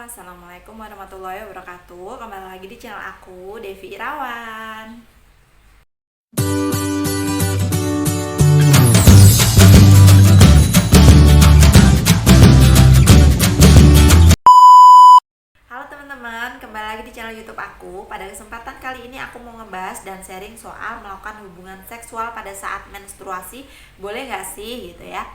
Assalamualaikum warahmatullahi wabarakatuh. Kembali lagi di channel aku, Devi Irawan. Halo teman-teman, kembali lagi di channel YouTube aku. Pada kesempatan kali ini aku mau ngebahas dan sharing soal melakukan hubungan seksual pada saat menstruasi. Boleh nggak sih gitu ya?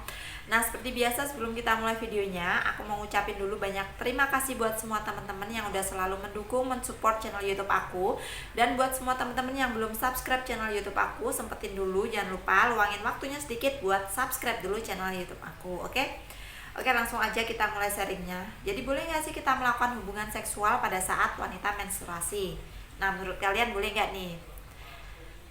Nah, seperti biasa sebelum kita mulai videonya, aku mau ngucapin dulu banyak terima kasih buat semua teman-teman yang udah selalu mendukung, mensupport channel YouTube aku. Dan buat semua teman-teman yang belum subscribe channel YouTube aku, sempetin dulu, jangan lupa luangin waktunya sedikit buat subscribe dulu channel YouTube aku, oke? Oke, langsung aja kita mulai sharingnya. Jadi boleh nggak sih kita melakukan hubungan seksual pada saat wanita menstruasi? Nah, menurut kalian boleh nggak nih?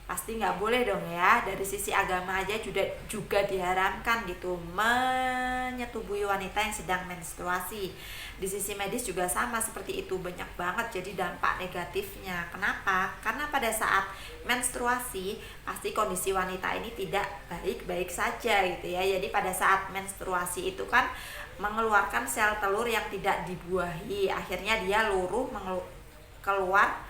Pasti nggak boleh dong ya. Dari sisi agama aja juga diharamkan gitu menyetubui wanita yang sedang menstruasi. Di sisi medis juga sama seperti itu, banyak banget jadi dampak negatifnya. Kenapa? Karena pada saat menstruasi pasti kondisi wanita ini tidak baik-baik saja gitu ya. Jadi pada saat menstruasi itu kan mengeluarkan sel telur yang tidak dibuahi, akhirnya dia luruh keluar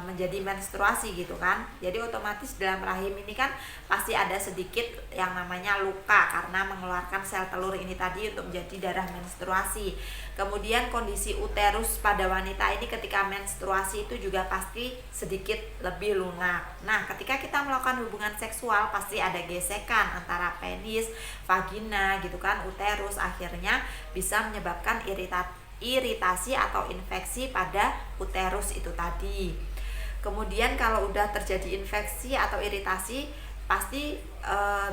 menjadi menstruasi gitu kan. Jadi otomatis dalam rahim ini kan pasti ada sedikit yang namanya luka karena mengeluarkan sel telur ini tadi untuk menjadi darah menstruasi. Kemudian kondisi uterus pada wanita ini ketika menstruasi itu juga pasti sedikit lebih lunak. Nah, ketika kita melakukan hubungan seksual pasti ada gesekan antara penis, vagina gitu kan, uterus, akhirnya bisa menyebabkan iritasi atau infeksi pada uterus itu tadi. Kemudian kalau udah terjadi infeksi atau iritasi pasti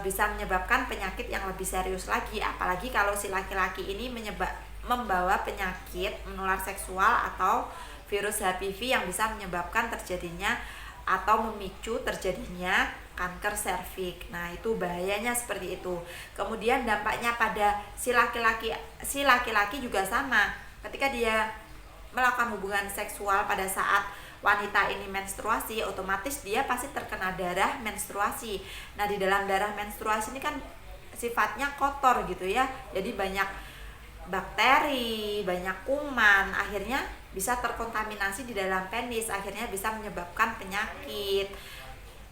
bisa menyebabkan penyakit yang lebih serius lagi, apalagi kalau si laki-laki ini membawa penyakit menular seksual atau virus HPV yang bisa menyebabkan terjadinya atau memicu terjadinya kanker serviks. Nah, itu bahayanya seperti itu. Kemudian dampaknya pada si laki-laki juga sama. Ketika dia melakukan hubungan seksual pada saat wanita ini menstruasi, otomatis dia pasti terkena darah menstruasi. Nah, di dalam darah menstruasi ini kan sifatnya kotor gitu ya. Jadi banyak bakteri, banyak kuman, akhirnya bisa terkontaminasi di dalam penis, akhirnya bisa menyebabkan penyakit.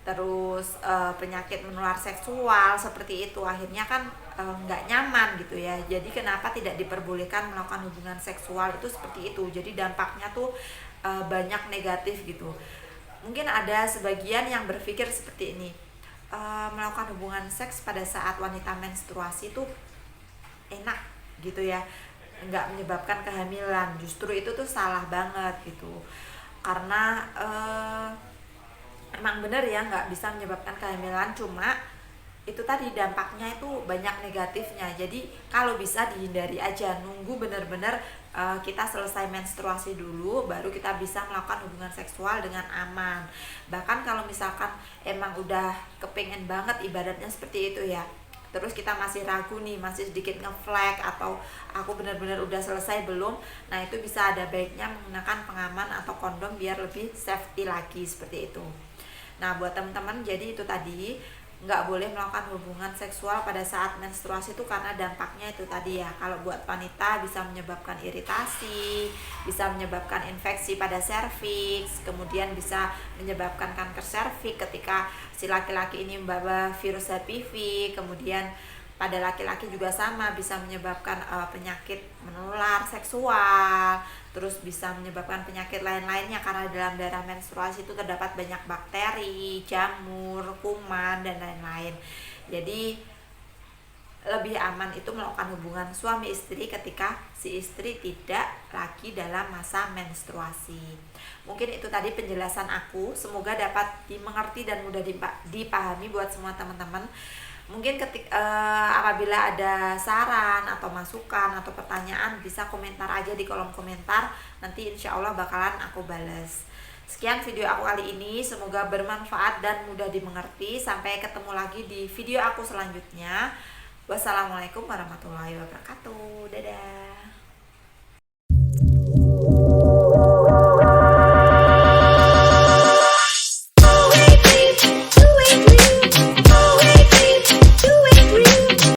Terus penyakit menular seksual seperti itu, akhirnya kan nggak nyaman gitu ya. Jadi kenapa tidak diperbolehkan melakukan hubungan seksual itu seperti itu. Jadi dampaknya tuh banyak negatif gitu. Mungkin ada sebagian yang berpikir seperti ini, melakukan hubungan seks pada saat wanita menstruasi itu enak gitu ya, nggak menyebabkan kehamilan. Justru itu tuh salah banget gitu, karena emang bener ya nggak bisa menyebabkan kehamilan, cuma itu tadi dampaknya itu banyak negatifnya. Jadi kalau bisa dihindari aja, nunggu bener-bener kita selesai menstruasi dulu baru kita bisa melakukan hubungan seksual dengan aman. Bahkan kalau misalkan emang udah kepengen banget ibaratnya seperti itu ya, terus kita masih ragu nih, masih sedikit ngeflag atau aku benar-benar udah selesai belum, nah itu bisa ada baiknya menggunakan pengaman atau kondom biar lebih safety lagi seperti itu. Nah, buat teman-teman, jadi itu tadi nggak boleh melakukan hubungan seksual pada saat menstruasi itu karena dampaknya itu tadi ya. Kalau buat wanita bisa menyebabkan iritasi, bisa menyebabkan infeksi pada serviks, kemudian bisa menyebabkan kanker serviks ketika si laki-laki ini membawa virus HPV. Kemudian pada laki-laki juga sama, bisa menyebabkan penyakit menular seksual, terus bisa menyebabkan penyakit lain-lainnya karena dalam darah menstruasi itu terdapat banyak bakteri, jamur, kuman, dan lain-lain. Jadi lebih aman itu melakukan hubungan suami istri ketika si istri tidak lagi dalam masa menstruasi. Mungkin itu tadi penjelasan aku, semoga dapat dimengerti dan mudah dipahami buat semua teman-teman. Mungkin apabila ada saran atau masukan atau pertanyaan bisa komentar aja di kolom komentar, nanti insya Allah bakalan aku balas. Sekian video aku kali ini, semoga bermanfaat dan mudah dimengerti. Sampai ketemu lagi di video aku selanjutnya. Wassalamualaikum warahmatullahi wabarakatuh. Dadah.